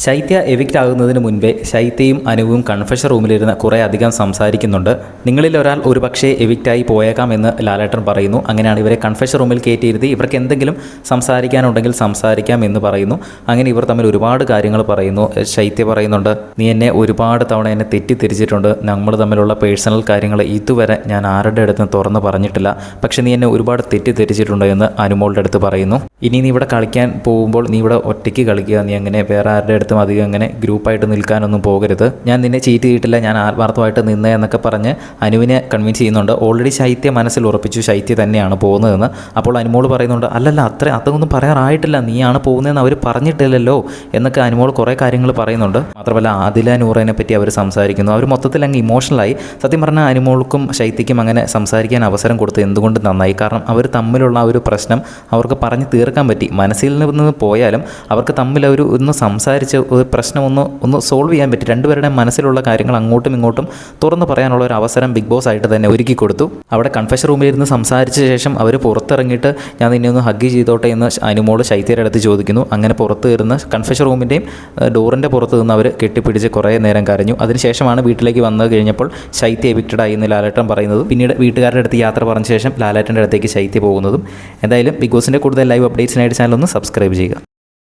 ശൈത്യ evict ആകുന്നതിന് മുൻപേ ശൈത്യയും അനുവും confession റൂമിലിരുന്ന് കുറേ അധികം സംസാരിക്കുന്നുണ്ട്. നിങ്ങളിൽ ഒരാൾ ഒരു പക്ഷേ എവിക്റ്റായി പോയേക്കാം എന്ന് ലാലേട്ടൻ പറയുന്നു. അങ്ങനെയാണ് ഇവരെ കൺഫെഷൻ റൂമിൽ കയറ്റിയിരുത്തി ഇവർക്ക് എന്തെങ്കിലും സംസാരിക്കാനുണ്ടെങ്കിൽ സംസാരിക്കാം എന്ന് പറയുന്നു. അങ്ങനെ ഇവർ തമ്മിൽ ഒരുപാട് കാര്യങ്ങൾ പറയുന്നു. ശൈത്യ പറയുന്നുണ്ട്, നീ എന്നെ ഒരുപാട് തവണ എന്നെ തെറ്റിദ്ധരിച്ചിട്ടുണ്ട്. നമ്മൾ തമ്മിലുള്ള പേഴ്സണൽ കാര്യങ്ങൾ ഇതുവരെ ഞാൻ ആരുടെ അടുത്തും തുറന്ന് പറഞ്ഞിട്ടില്ല. പക്ഷെ നീ എന്നെ ഒരുപാട് തെറ്റിദ്ധരിച്ചിട്ടുണ്ട് എന്ന് അനുമോളുടെ അടുത്ത് പറയുന്നു. ഇനി നീ ഇവിടെ കളിക്കാൻ പോകുമ്പോൾ നീ ഇവിടെ ഒറ്റയ്ക്ക് കളിക്കുക. നീ അങ്ങനെ വേറെ ആരുടെ അടുത്തും അധികം അങ്ങനെ ഗ്രൂപ്പായിട്ട് നിൽക്കാനൊന്നും പോകരുത്. ഞാൻ നിന്നെ ചീറ്റ് ചെയ്തിട്ടില്ല, ഞാൻ ആത്മാർത്ഥമായിട്ട് നിന്നേ എന്നൊക്കെ പറഞ്ഞ് അനുവിനെ കൺവിൻസ് ചെയ്യുന്നുണ്ട്. ഓൾറെഡി ശൈത്യ മനസ്സിൽ ഉറപ്പിച്ചു ശൈത്യ തന്നെയാണ് പോകുന്നതെന്ന്. അപ്പോൾ അനുമോൾ പറയുന്നുണ്ട്, അല്ലല്ല അതൊന്നും പറയാറായിട്ടില്ല, നീയാണ് പോകുന്നതെന്ന് അവർ പറഞ്ഞിട്ടില്ലല്ലോ എന്നൊക്കെ അനുമോൾ കുറേ കാര്യങ്ങൾ പറയുന്നുണ്ട്. മാത്രമല്ല ആദില നൂറേനെ പറ്റി അവർ സംസാരിക്കുന്നു. അവർ മൊത്തത്തിൽ അങ്ങ് ഇമോഷണലായി. സത്യം പറഞ്ഞാൽ അനുമോൾക്കും ശൈത്യയ്ക്കും അങ്ങനെ സംസാരിക്കാൻ അവസരം കൊടുത്ത് എന്തുകൊണ്ട് നന്നായി. കാരണം അവർ തമ്മിലുള്ള ആ ഒരു പ്രശ്നം അവർക്ക് പറഞ്ഞ് തീർക്കാൻ പറ്റി. മനസ്സിൽ നിന്ന് പോയാലും അവർക്ക് തമ്മിൽ ഒന്ന് സംസാരിച്ച് ഒരു പ്രശ്നം ഒന്ന് സോൾവ് ചെയ്യാൻ പറ്റി. രണ്ടുപേരുടെ മനസ്സിലുള്ള കാര്യങ്ങൾ അങ്ങോട്ടും ഇങ്ങോട്ടും തുറന്നു പറയാനുള്ള ഒരു അവസരം ബിഗ് ബോസ് ആയിട്ട് തന്നെ ഒരുക്കി കൊടുത്തു. അവിടെ കൺഫെഷൻ റൂമിൽ ഇരുന്ന് സംസാരിച്ച ശേഷം അവർ പുറത്തിറങ്ങിയിട്ട് ഞാൻ നിന്നെ ഒന്ന് ഹഗ് ചെയ്തോട്ടെ എന്ന് അനുമോൾ ശൈത്യയുടെ അടുത്ത് ചോദിക്കുന്നു. അങ്ങനെ പുറത്ത് ഇരുന്ന് കൺഫെഷൻ റൂമിൻ്റെയും ഡോറിൻ്റെ പുറത്ത് നിന്ന് അവർ കെട്ടിപ്പിടിച്ച് കുറേ നേരം കരഞ്ഞു. അതിനുശേഷമാണ് വീട്ടിലേക്ക് വന്നു കഴിഞ്ഞപ്പോൾ ശൈത്യ എവിക്റ്റഡ് ആയി എന്ന് ലാലേട്ടൻ പറയുന്നതും പിന്നീട് വീട്ടുകാരുടെ അടുത്ത് യാത്ര പറഞ്ഞ ശേഷം ലാലേട്ടൻ്റെ അടുത്തേക്ക് ശൈത്യ പോകുന്നതും. എന്തായാലും ബിഗ് ബോസിൻ്റെ കൂടുതൽ ലൈവ് അപ്ഡേറ്റ്സിനായിട്ട് ചാനൽ ഒന്ന് സബ്സ്ക്രൈബ് ചെയ്യുക.